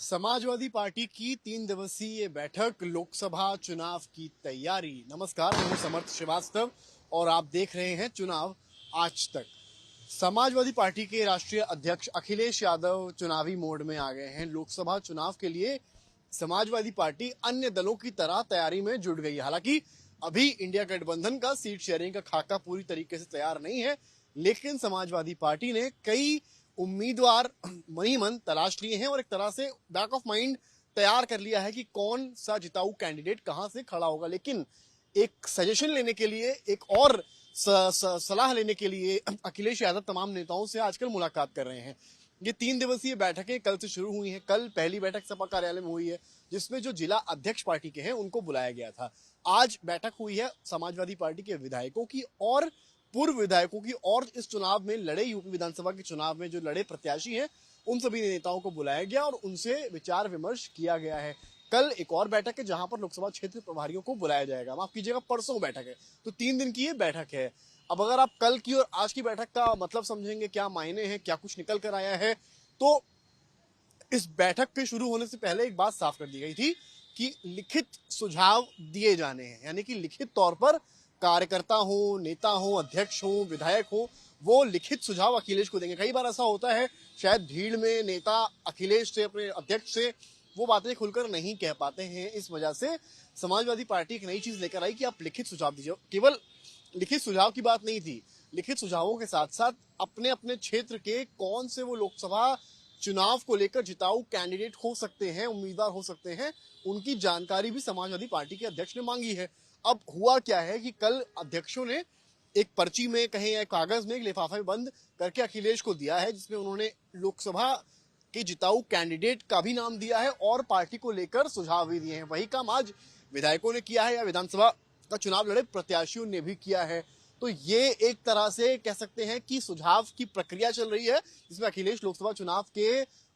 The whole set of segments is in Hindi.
समाजवादी पार्टी की 3 दिवसीय बैठक लोकसभा चुनाव की तैयारी। नमस्कार, मैं हूं समर्थ श्रीवास्तव और आप देख रहे हैं चुनाव आज तक। समाजवादी पार्टी के राष्ट्रीय अध्यक्ष अखिलेश यादव चुनावी मोड में आ गए हैं। लोकसभा चुनाव के लिए समाजवादी पार्टी अन्य दलों की तरह तैयारी में जुट गई है। हालांकि अभी इंडिया गठबंधन का सीट शेयरिंग का खाका पूरी तरीके से तैयार नहीं है, लेकिन समाजवादी पार्टी ने कई उम्मीदवार मनी मन तलाश लिए हैं और एक तरह से बैक ऑफ माइंड तैयार कर लिया है कि कौन सा जिताऊ कैंडिडेट कहां से खड़ा होगा। लेकिन एक सजेशन लेने के लिए, एक और सलाह लेने के लिए अखिलेश यादव तमाम नेताओं से आजकल मुलाकात कर रहे हैं। ये 3 दिवसीय बैठकें कल से शुरू हुई हैं। कल पहली बैठक सपा कार्यालय में हुई है, जिसमें जो जिला अध्यक्ष पार्टी के हैं उनको बुलाया गया था। आज बैठक हुई है समाजवादी पार्टी के विधायकों की और पूर्व विधायकों की, और इस चुनाव में लड़े यूपी विधानसभा के चुनाव में जो लड़े प्रत्याशी हैं उन सभी नेताओं को बुलाया गया और उनसे विचार विमर्श किया गया है। कल एक और बैठक है जहां पर लोकसभा क्षेत्र प्रभारियों को बुलाया जाएगा। माफ कीजिएगा, परसों बैठक है, तो 3 दिन की ये बैठक है। अब अगर आप कल की और आज की बैठक का मतलब समझेंगे, क्या मायने हैं, क्या कुछ निकल कर आया है, तो इस बैठक के शुरू होने से पहले एक बात साफ कर दी गई थी कि लिखित सुझाव दिए जाने हैं। यानी कि लिखित तौर पर कार्यकर्ता हो, नेता हो, अध्यक्ष हो, विधायक हो, वो लिखित सुझाव अखिलेश को देंगे। कई बार ऐसा होता है, शायद भीड़ में नेता अखिलेश से, अपने अध्यक्ष से वो बातें खुलकर नहीं कह पाते हैं। इस वजह से समाजवादी पार्टी एक नई चीज लेकर आई कि आप लिखित सुझाव दीजिए। केवल लिखित सुझाव की बात नहीं थी, लिखित सुझावों के साथ साथ अपने अपने क्षेत्र के कौन से वो लोकसभा चुनाव को लेकर जिताऊ कैंडिडेट हो सकते हैं, उम्मीदवार हो सकते हैं, उनकी जानकारी भी समाजवादी पार्टी के अध्यक्ष ने मांगी है। अब हुआ क्या है कि कल अध्यक्षों ने एक पर्ची में, कहें या कागज में, एक लिफाफा में बंद करके अखिलेश को दिया है, जिसमें उन्होंने लोकसभा के जिताऊ कैंडिडेट का भी नाम दिया है और पार्टी को लेकर सुझाव भी दिए हैं। वही काम आज विधायकों ने किया है या विधानसभा का चुनाव लड़े प्रत्याशियों ने भी किया है। तो ये एक तरह से कह सकते हैं कि सुझाव की प्रक्रिया चल रही है, जिसमें अखिलेश लोकसभा चुनाव के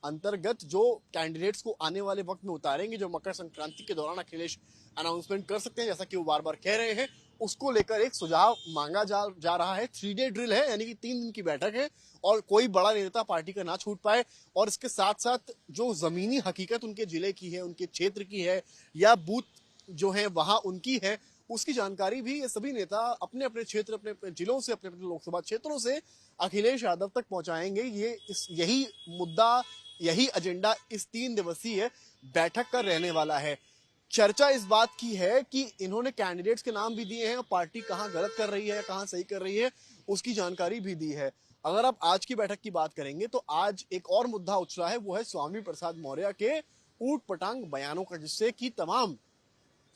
अंतर्गत जो कैंडिडेट्स को आने वाले वक्त में उतारेंगे, जो मकर संक्रांति के दौरान अखिलेश अनाउंसमेंट कर सकते हैं, जैसा कि वो बार बार कह रहे हैं, उसको लेकर एक सुझाव मांगा जा रहा है। 3 डे ड्रिल है, यानी कि 3 दिन की बैठक है और कोई बड़ा नेता पार्टी का ना छूट पाए। और इसके साथ साथ जो जमीनी हकीकत उनके जिले की है, उनके क्षेत्र की है, या बूथ जो है वहां उनकी है, उसकी जानकारी भी ये सभी नेता अपने अपने क्षेत्र, अपने अपने जिलों से, अपने अपने लोकसभा क्षेत्रों से अखिलेश यादव तक पहुंचाएंगे। यही मुद्दा, यही एजेंडा इस 3 दिवसीय बैठक का रहने वाला है। चर्चा इस बात की है कि इन्होंने कैंडिडेट्स के नाम भी दिए हैं और पार्टी कहां गलत कर रही है, कहां सही कर रही है, उसकी जानकारी भी दी है। अगर आप आज की बैठक की बात करेंगे तो आज एक और मुद्दा उछला है, वो है स्वामी प्रसाद मौर्य के ऊट पटांग बयानों का, जिससे कि तमाम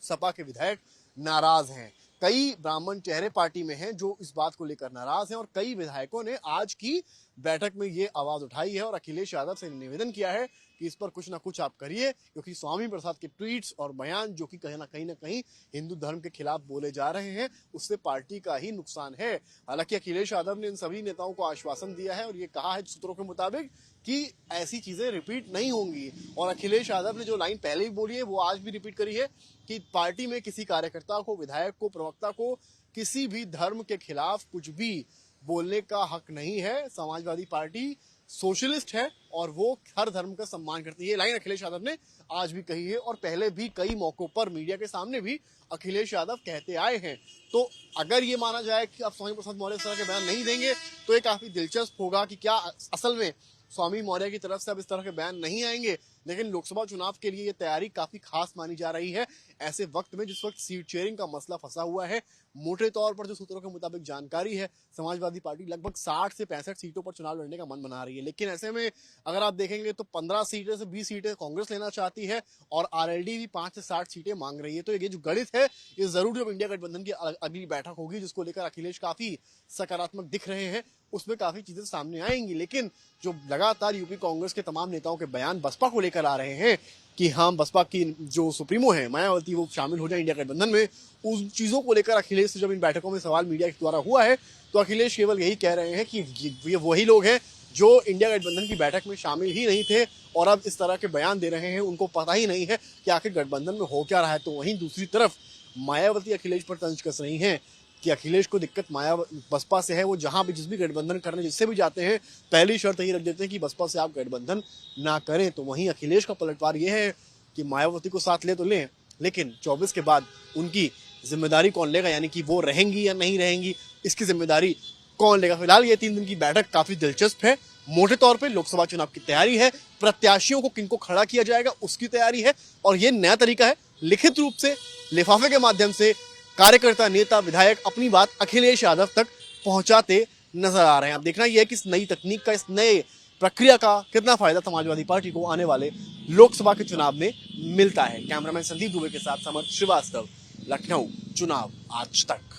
सपा के विधायक नाराज हैं। कई ब्राह्मण चेहरे पार्टी में हैं जो इस बात को लेकर नाराज हैं और कई विधायकों ने आज की बैठक में ये आवाज उठाई है और अखिलेश यादव से निवेदन किया है कि इस पर कुछ ना कुछ आप करिए, क्योंकि स्वामी प्रसाद के ट्वीट्स और बयान जो कि कहीं ना कहीं हिंदू धर्म के खिलाफ बोले जा रहे हैं, उससे पार्टी का ही नुकसान है। हालांकि अखिलेश यादव ने इन सभी नेताओं को आश्वासन दिया है और ये कहा है सूत्रों के मुताबिक कि ऐसी चीजें रिपीट नहीं होंगी। और अखिलेश यादव ने जो लाइन पहले भी बोली है वो आज भी रिपीट करी है कि पार्टी में किसी कार्यकर्ता को, विधायक को, प्रवक्ता को किसी भी धर्म के खिलाफ कुछ भी बोलने का हक नहीं है। समाजवादी पार्टी सोशलिस्ट है और वो हर धर्म का सम्मान करती है। ये लाइन अखिलेश यादव ने आज भी कही है और पहले भी कई मौकों पर मीडिया के सामने भी अखिलेश यादव कहते आए हैं। तो अगर ये माना जाए कि अब स्वामी प्रसाद मौर्य इस तरह के बयान नहीं देंगे तो ये काफी दिलचस्प होगा कि क्या असल में स्वामी मौर्य की तरफ से अब इस तरह के बयान नहीं आएंगे। लेकिन लोकसभा चुनाव के लिए ये तैयारी काफी खास मानी जा रही है, ऐसे वक्त में जिस वक्त सीट शेयरिंग का मसला फंसा हुआ है। मोटे तौर पर जो सूत्रों के मुताबिक जानकारी है, समाजवादी पार्टी लगभग 60 से 65 सीटों पर चुनाव लड़ने का मन बना रही है। लेकिन ऐसे में अगर आप देखेंगे तो 15 सीटें से 20 सीटें कांग्रेस लेना चाहती है और आरएलडी भी 5 से 60 सीटें मांग रही है। तो ये जो गणित है, ये जरूर जब इंडिया गठबंधन की अगली बैठक होगी, जिसको लेकर अखिलेश काफी सकारात्मक दिख रहे हैं, उसमें काफी चीजें सामने आएंगी। लेकिन जो लगातार यूपी कांग्रेस के तमाम नेताओं के बयान बसपा को लेकर आ रहे हैं कि हाँ, बसपा की जो सुप्रीमो है मायावती, वो शामिल हो जाए इंडिया गठबंधन में, उन चीजों को लेकर अखिलेश से जब इन बैठकों में सवाल मीडिया के द्वारा हुआ है तो अखिलेश केवल यही कह रहे हैं कि ये वही लोग हैं जो इंडिया गठबंधन की बैठक में शामिल ही नहीं थे और अब इस तरह के बयान दे रहे हैं। उनको पता ही नहीं है कि आखिर गठबंधन में हो क्या रहा है। तो वहीं दूसरी तरफ मायावती अखिलेश पर तंज कस रही हैं कि अखिलेश को दिक्कत माया बसपा से है। वो जहां भी जिस भी गठबंधन करने जिससे भी जाते हैं पहली शर्त यही रख देते हैं कि बसपा से आप गठबंधन ना करें। तो वहीं अखिलेश का पलटवार ये है कि मायावती को साथ ले तो लें, लेकिन 24 के बाद उनकी जिम्मेदारी कौन लेगा, यानी कि वो रहेंगी या नहीं रहेंगी, इसकी जिम्मेदारी कौन लेगा। फिलहाल ये 3 दिन की बैठक काफी दिलचस्प है। मोटे तौर पे लोकसभा चुनाव की तैयारी है, प्रत्याशियों को किनको खड़ा किया जाएगा उसकी तैयारी है, और ये नया तरीका है लिखित रूप से लिफाफे के माध्यम से कार्यकर्ता, नेता, विधायक अपनी बात अखिलेश यादव तक पहुंचाते नजर आ रहे हैं। अब देखना यह है कि इस नई तकनीक का, इस नए प्रक्रिया का कितना फायदा समाजवादी पार्टी को आने वाले लोकसभा के चुनाव में मिलता है। कैमरामैन संदीप दुबे के साथ समर्थ श्रीवास्तव, लखनऊ, चुनाव आज तक।